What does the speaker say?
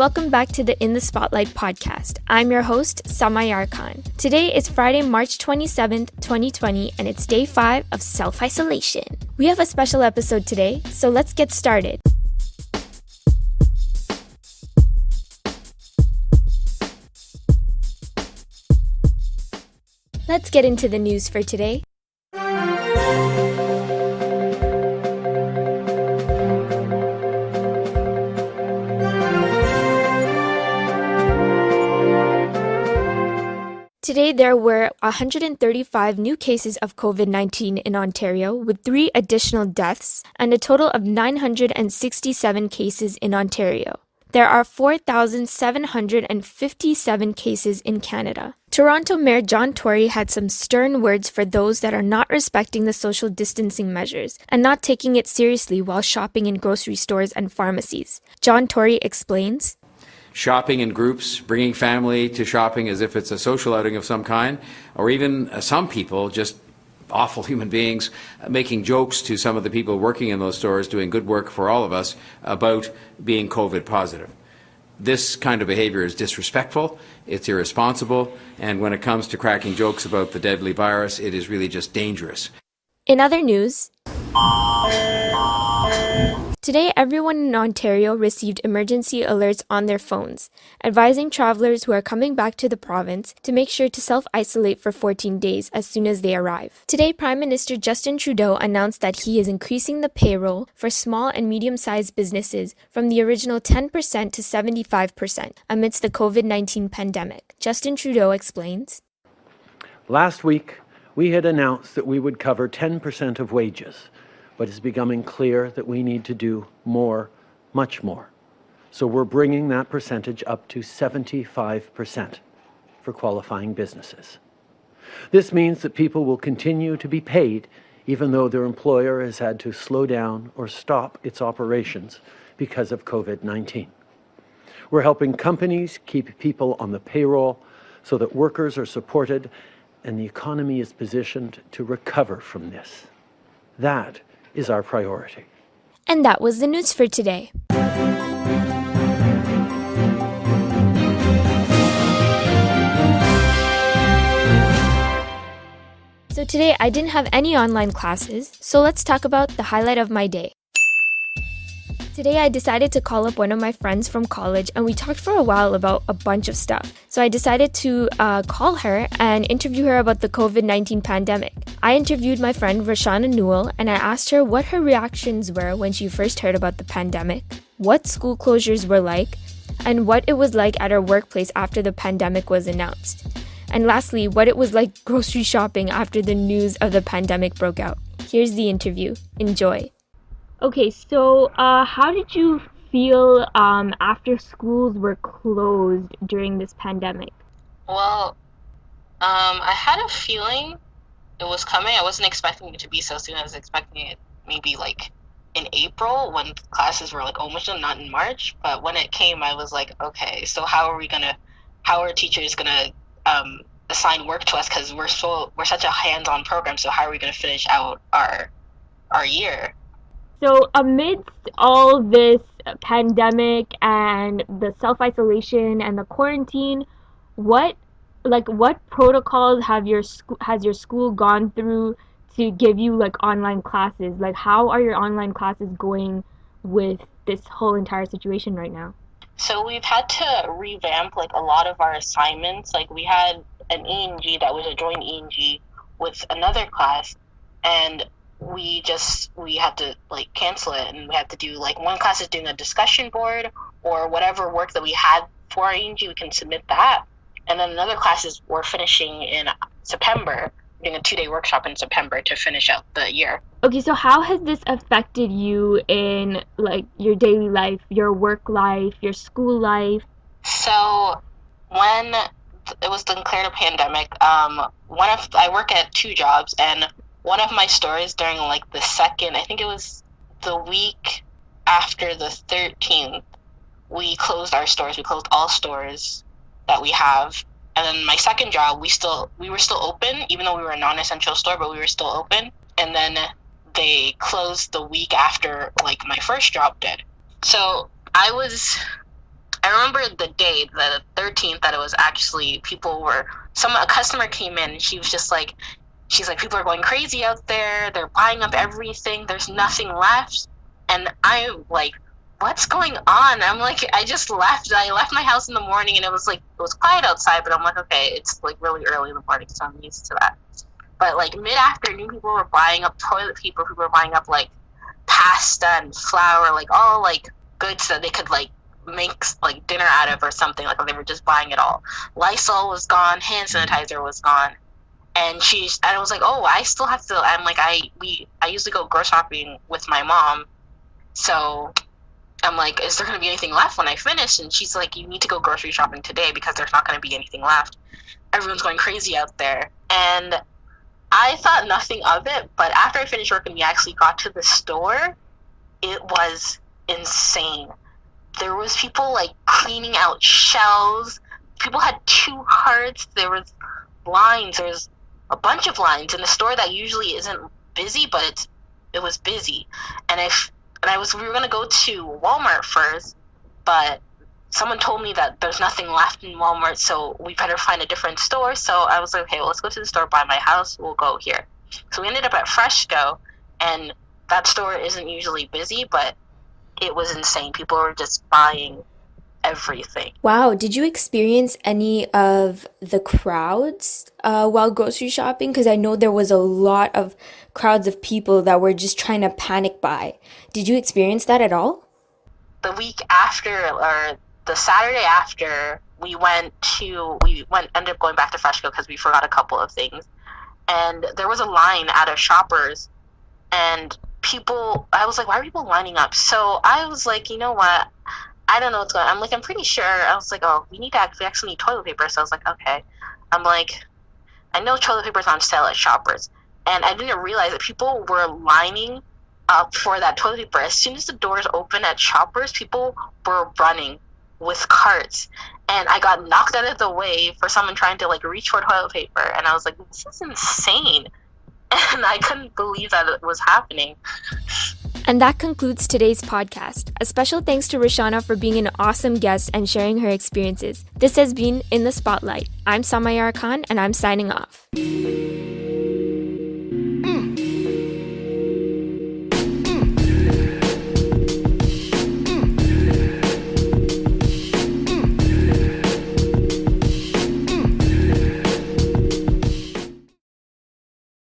welcome back to the In the Spotlight podcast. I'm your host, Samayar Khan. Today is Friday, March 27th, 2020, and it's day 5 of self-isolation. We have a special episode today, so let's get started. Let's get into the news for today. Today, there were 135 new cases of COVID-19 in Ontario, with 3 additional deaths and a total of 967 cases in Ontario. There are 4,757 cases in Canada. Toronto Mayor John Tory had some stern words for those that are not respecting the social distancing measures and not taking it seriously while shopping in grocery stores and pharmacies. John Tory explains. Shopping in groups, bringing family to shopping as if it's a social outing of some kind, or even some people, just awful human beings, making jokes to some of the people working in those stores, doing good work for all of us, about being COVID positive. This kind of behavior is disrespectful, it's irresponsible, and when it comes to cracking jokes about the deadly virus, it is really just dangerous. In other news, today, everyone in Ontario received emergency alerts on their phones, advising travelers who are coming back to the province to make sure to self-isolate for 14 days as soon as they arrive. Today, Prime Minister Justin Trudeau announced that he is increasing the payroll for small and medium-sized businesses from the original 10% to 75% amidst the COVID-19 pandemic. Justin Trudeau explains. Last week, we had announced that we would cover 10% of wages. But it's becoming clear that we need to do more, much more. So we're bringing that percentage up to 75% for qualifying businesses. This means that people will continue to be paid even though their employer has had to slow down or stop its operations because of COVID-19. We're helping companies keep people on the payroll so that workers are supported and the economy is positioned to recover from this. That is our priority. And that was the news for today. So today I didn't have any online classes, so let's talk about the highlight of my day. Today I decided to call up one of my friends from college and we talked for a while about a bunch of stuff. So I decided to call her and interview her about the COVID-19 pandemic. I interviewed my friend Rashana Newell and I asked her what her reactions were when she first heard about the pandemic, what school closures were like, and what it was like at her workplace after the pandemic was announced. And lastly, what it was like grocery shopping after the news of the pandemic broke out. Here's the interview. Enjoy. Okay, so how did you feel after schools were closed during this pandemic? Well, I had a feeling it was coming. I wasn't expecting it to be so soon. I was expecting it maybe like in April when classes were like almost done, not in March. But when it came, I was like, okay, so how are teachers gonna assign work to us? Because we're such a hands-on program. So how are we gonna finish out our year? So amidst all this pandemic and the self-isolation and the quarantine, what protocols has your school gone through to give you like online classes? Like how are your online classes going with this whole entire situation right now? So we've had to revamp like a lot of our assignments. Like we had an ENG that was a joint ENG with another class, and we had to like cancel it, and we had to do like one class is doing a discussion board or whatever work that we had for our ENG, we can submit that. And then another class is we're finishing in September, doing a 2-day workshop in September to finish out the year. Okay, so how has this affected you in like your daily life, your work life, your school life? So when it was declared a pandemic, I work at 2 jobs, and one of my stores during like the second, I think it was the week after the 13th, we closed our stores. We closed all stores that we have. And then my second job, we were still open, even though we were a non-essential store, but we were still open. And then they closed the week after like my first job did. So I was I remember the day, the 13th, that it was actually a customer came in and she's like, people are going crazy out there. They're buying up everything. There's nothing left. And I'm like, what's going on? I'm like, I just left. I left my house in the morning and it was quiet outside, but I'm like, okay, it's like really early in the morning, so I'm used to that. But like mid-afternoon, people were buying up toilet paper. People were buying up like pasta and flour, like all like goods that they could like make like dinner out of or something. Like they were just buying it all. Lysol was gone. Hand sanitizer was gone. And I was like, oh, I still have to. I'm like, I usually go grocery shopping with my mom, so I'm like, is there going to be anything left when I finish? And she's like, you need to go grocery shopping today because there's not going to be anything left. Everyone's going crazy out there. And I thought nothing of it, but after I finished work and we actually got to the store, it was insane. There was people like cleaning out shelves. People had 2 carts. There was lines. There was a bunch of lines in the store that usually isn't busy, but it was busy. And we were gonna go to Walmart first, but someone told me that there's nothing left in Walmart, so we better find a different store. So I was like, okay, well, let's go to the store by my house. We'll go here. So we ended up at Freshco, and that store isn't usually busy, but it was insane. People were just buying everything. Wow, did you experience any of the crowds while grocery shopping? Because I know there was a lot of crowds of people that were just trying to panic buy. Did you experience that at all? The week after, or the Saturday after, we ended up going back to Freshco because we forgot a couple of things. And there was a line out of Shoppers, and I was like, why are people lining up? So I was like, you know what? I don't know what's going on. I'm like, I'm pretty sure. I was like, oh, we actually need toilet paper. So I was like, okay. I'm like, I know toilet paper's on sale at Shoppers. And I didn't realize that people were lining up for that toilet paper. As soon as the doors open at Shoppers, people were running with carts. And I got knocked out of the way for someone trying to like reach for toilet paper. And I was like, this is insane. And I couldn't believe that it was happening. And that concludes today's podcast. A special thanks to Roshana for being an awesome guest and sharing her experiences. This has been In the Spotlight. I'm Samayar Khan, and I'm signing off.